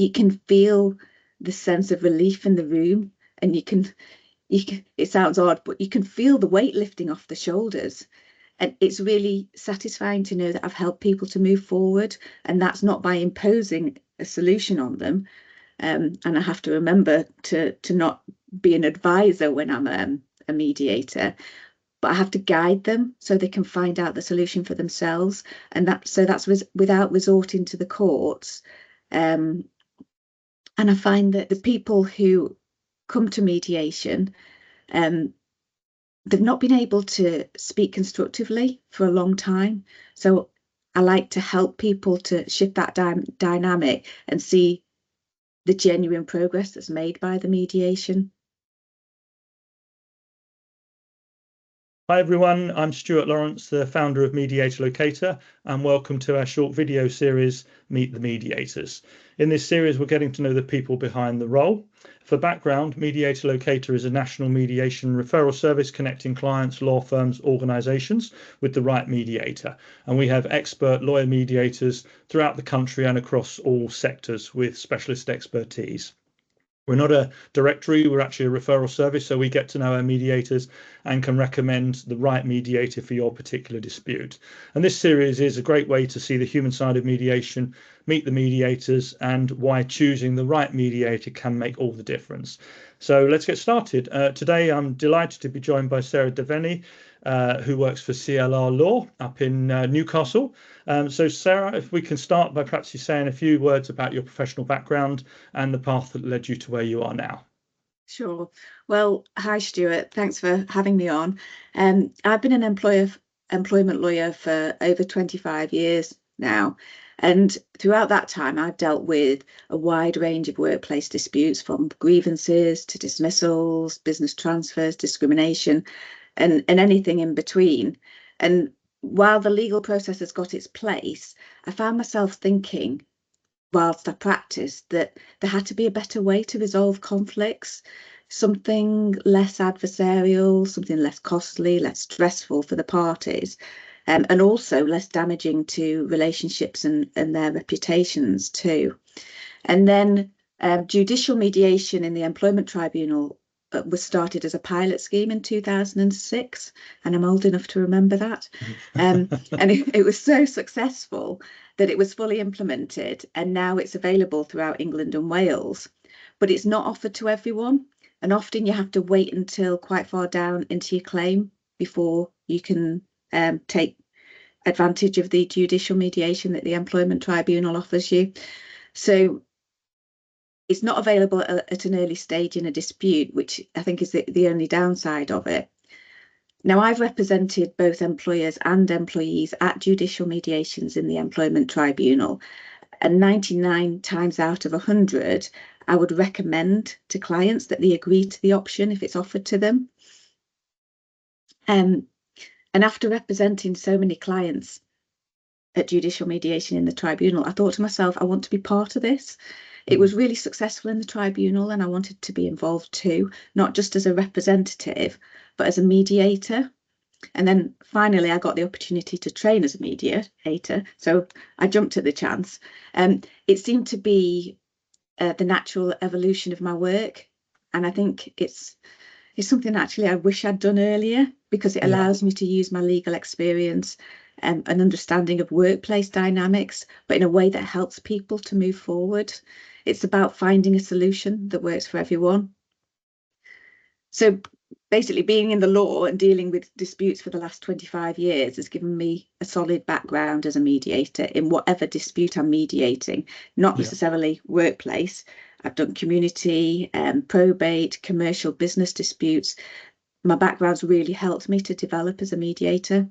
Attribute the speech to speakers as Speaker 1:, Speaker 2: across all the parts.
Speaker 1: you can feel the sense of relief in the room, and you can, it sounds odd, but you can feel the weight lifting off the shoulders. And it's really satisfying to know that I've helped people to move forward, and that's not by imposing a solution on them. And I have to remember to not be an advisor when I'm a mediator, but I have to guide them so they can find out the solution for themselves. And that's without resorting to the courts. And I find that the people who come to mediation, they've not been able to speak constructively for a long time. So I like to help people to shift that dynamic and see the genuine progress that's made by the mediation.
Speaker 2: Hi everyone, I'm Stuart Lawrence, the founder of Mediator Locator, and welcome to our short video series, Meet the Mediators. In this series, we're getting to know the people behind the role. For background, Mediator Locator is a national mediation referral service connecting clients, law firms, organisations with the right mediator. And we have expert lawyer mediators throughout the country and across all sectors with specialist expertise. We're not a directory, we're actually a referral service, so we get to know our mediators and can recommend the right mediator for your particular dispute. And this series is a great way to see the human side of mediation, meet the mediators, and why choosing the right mediator can make all the difference. So let's get started. Today I'm delighted to be joined by Sara Devnennie, who works for CLR Law up in Newcastle. So Sara, if we can start by perhaps you saying a few words about your professional background and the path that led you to where you are now.
Speaker 1: Sure. Well, hi Stuart, thanks for having me on. I've been an employment lawyer for over 25 years now, and throughout that time I've dealt with a wide range of workplace disputes, from grievances to dismissals, business transfers, discrimination, and anything in between. And while the legal process has got its place, I found myself thinking, whilst I practiced, that there had to be a better way to resolve conflicts, something less adversarial, something less costly, less stressful for the parties, and also less damaging to relationships and their reputations too. And then judicial mediation in the employment tribunal was started as a pilot scheme in 2006, and I'm old enough to remember that. And it was so successful that it was fully implemented, and now it's available throughout England and Wales. But it's not offered to everyone, and often you have to wait until quite far down into your claim before you can take advantage of the judicial mediation that the employment tribunal offers you. So it's not available at an early stage in a dispute, which I think is the only downside of it. Now, I've represented both employers and employees at judicial mediations in the employment tribunal, and 99 times out of 100, I would recommend to clients that they agree to the option if it's offered to them. And after representing so many clients at judicial mediation in the tribunal, I thought to myself, I want to be part of this. It was really successful in the tribunal, and I wanted to be involved too, not just as a representative, but as a mediator. And then finally, I got the opportunity to train as a mediator, so I jumped at the chance. It seemed to be the natural evolution of my work, and I think it's something actually I wish I'd done earlier, because it allows me to use my legal experience and an understanding of workplace dynamics, but in a way that helps people to move forward. It's about finding a solution that works for everyone. So basically, being in the law and dealing with disputes for the last 25 years has given me a solid background as a mediator in whatever dispute I'm mediating, not necessarily workplace. I've done community, probate, commercial business disputes. My background's really helped me to develop as a mediator.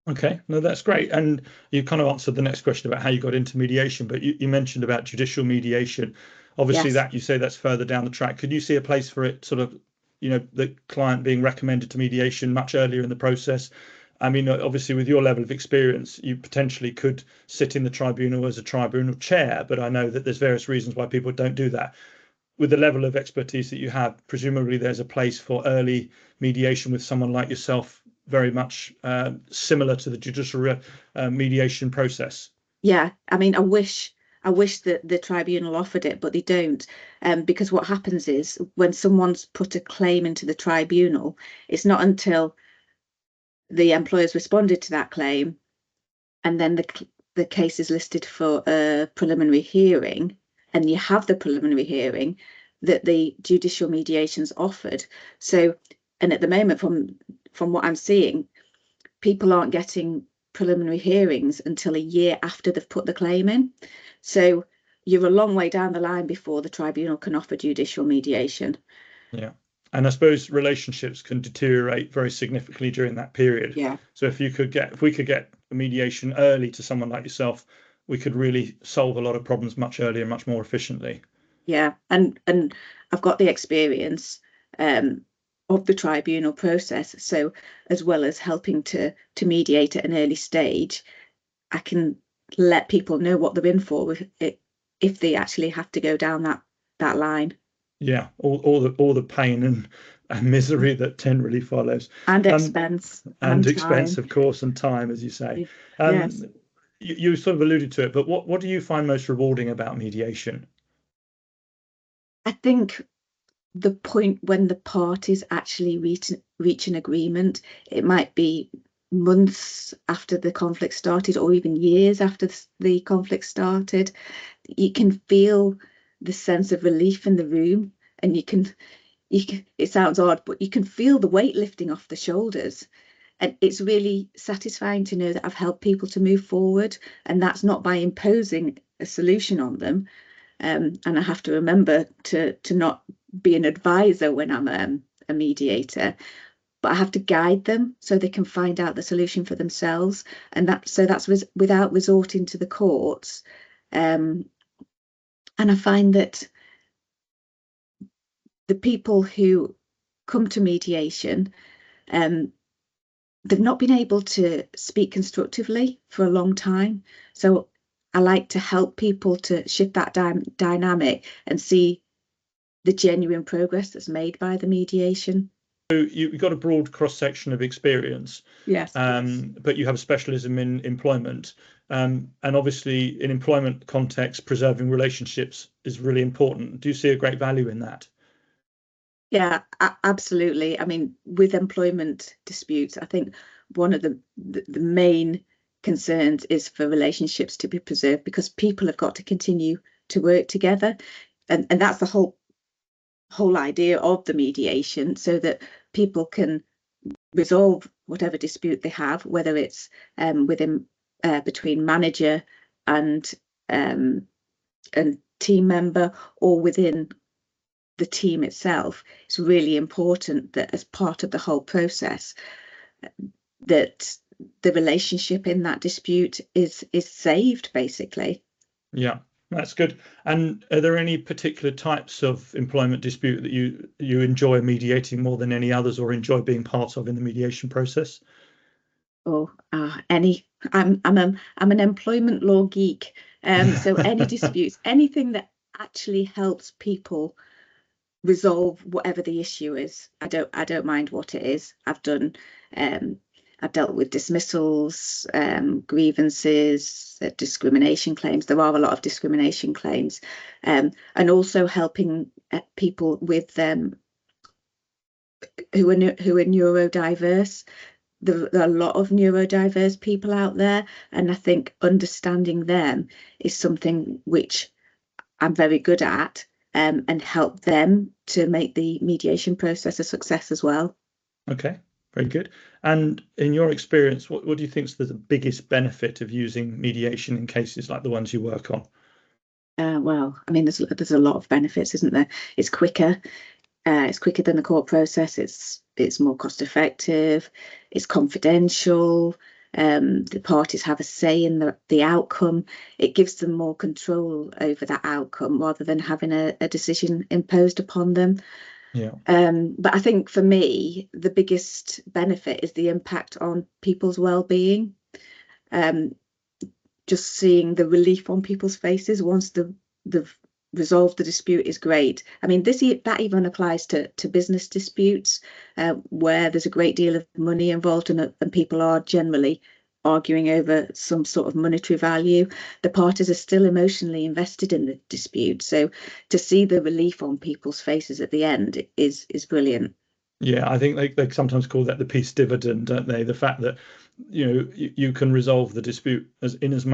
Speaker 2: Okay, no, that's great. And you kind of answered the next question about how you got into mediation, but you mentioned about judicial mediation. Obviously, that you say that's further down the track. Could you see a place for it, sort of, you know, the client being recommended to mediation much earlier in the process? I mean, obviously, with your level of experience, you potentially could sit in the tribunal as a tribunal chair, but I know that there's various reasons why people don't do that. With the level of expertise that you have, presumably there's a place for early mediation with someone like yourself, very much similar to the judicial mediation process.
Speaker 1: Yeah, I mean, I wish I wish that the tribunal offered it, but they don't. Because what happens is when someone's put a claim into the tribunal, it's not until the employer's responded to that claim and then the case is listed for a preliminary hearing, and you have the preliminary hearing, that the judicial mediation's offered. So, and at the moment, from what I'm seeing, people aren't getting preliminary hearings until a year after they've put the claim in. So you're a long way down the line before the tribunal can offer judicial mediation.
Speaker 2: Yeah. And I suppose relationships can deteriorate very significantly during that period.
Speaker 1: Yeah.
Speaker 2: So if we could get a mediation early to someone like yourself, we could really solve a lot of problems much earlier, much more efficiently.
Speaker 1: Yeah, and I've got the experience of the tribunal process. So as well as helping to mediate at an early stage, I can let people know what they're in for if they actually have to go down that line.
Speaker 2: Yeah, all the pain and misery that generally follows,
Speaker 1: And expense
Speaker 2: and
Speaker 1: and
Speaker 2: expense,
Speaker 1: time.
Speaker 2: of course, and time, as you say.
Speaker 1: Yes.
Speaker 2: You sort of alluded to it, but what do you find most rewarding about mediation?
Speaker 1: I think the point when the parties actually reach an agreement, it might be months after the conflict started or even years after the conflict started. You can feel the sense of relief in the room, and you can, it sounds odd, but you can feel the weight lifting off the shoulders. And it's really satisfying to know that I've helped people to move forward, and that's not by imposing a solution on them. And I have to remember to not be an advisor when I'm a mediator, but I have to guide them so they can find out the solution for themselves, and that's without resorting to the courts. And I find that the people who come to mediation, they've not been able to speak constructively for a long time. So I like to help people to shift that dynamic and see the genuine progress that's made by the mediation.
Speaker 2: So you've got a broad cross section of experience.
Speaker 1: Yes.
Speaker 2: But you have a specialism in employment. And obviously, in employment context, preserving relationships is really important. Do you see a great value in that?
Speaker 1: Yeah, absolutely. I mean, with employment disputes, I think one of the main concerns is for relationships to be preserved, because people have got to continue to work together. And that's the whole idea of the mediation, so that people can resolve whatever dispute they have, whether it's within between manager and team member, or within the team itself. It's really important that as part of the whole process, that the relationship in that dispute is saved, basically.
Speaker 2: Yeah, that's good. And are there any particular types of employment dispute that you enjoy mediating more than any others, or enjoy being part of in the mediation process?
Speaker 1: Oh, I'm an employment law geek. So any disputes, anything that actually helps people resolve whatever the issue is. I don't mind what it is. I've dealt with dismissals, grievances, discrimination claims. There are a lot of discrimination claims, and also helping people with who are neurodiverse. There are a lot of neurodiverse people out there, and I think understanding them is something which I'm very good at, and help them to make the mediation process a success as well.
Speaker 2: Okay, very good. And in your experience, what do you think is the biggest benefit of using mediation in cases like the ones you work on?
Speaker 1: Well, I mean, there's a lot of benefits, isn't there? It's quicker. It's quicker than the court process. It's more cost effective. It's confidential. The parties have a say in the outcome. It gives them more control over that outcome rather than having a decision imposed upon them.
Speaker 2: Yeah.
Speaker 1: But I think for me, the biggest benefit is the impact on people's well-being. Just seeing the relief on people's faces once they've resolved the dispute is great. I mean, that even applies to business disputes, where there's a great deal of money involved, and people are generally arguing over some sort of monetary value. The parties are still emotionally invested in the dispute. So to see the relief on people's faces at the end is brilliant.
Speaker 2: Yeah, I think they sometimes call that the peace dividend, don't they? The fact that you can resolve the dispute in as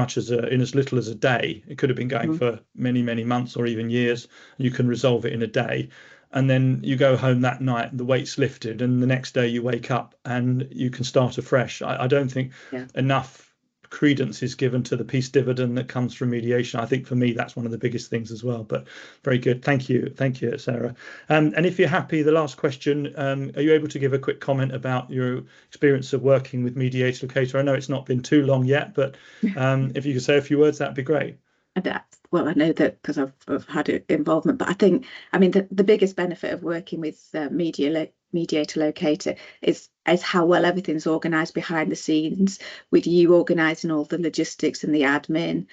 Speaker 2: little as a day. It could have been going for many, many months or even years. You can resolve it in a day, and then you go home that night, the weight's lifted, and the next day you wake up and you can start afresh. I don't think enough credence is given to the peace dividend that comes from mediation. I think for me that's one of the biggest things as well. But very good, thank you, Sarah. And if you're happy, the last question, are you able to give a quick comment about your experience of working with Mediator Locator? I know it's not been too long yet, but if you could say a few words, that'd be great.
Speaker 1: Well, I know that because I've had involvement, but I mean, the biggest benefit of working with Mediator Locator is how well everything's organised behind the scenes, with you organising all the logistics and the admin.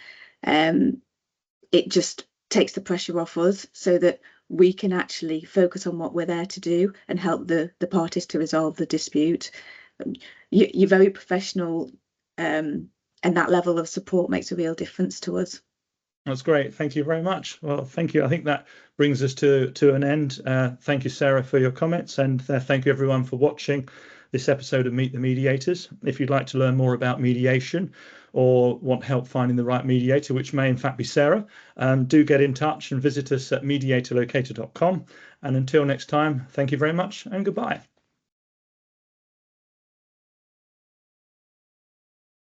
Speaker 1: It just takes the pressure off us so that we can actually focus on what we're there to do and help the parties to resolve the dispute. You're very professional, and that level of support makes a real difference to us.
Speaker 2: That's great. Thank you very much. Well, thank you. I think that brings us to an end. Thank you, Sarah, for your comments, and thank you everyone for watching this episode of Meet the Mediators. If you'd like to learn more about mediation or want help finding the right mediator, which may in fact be Sarah, do get in touch and visit us at mediatorlocator.com. And until next time, thank you very much and goodbye.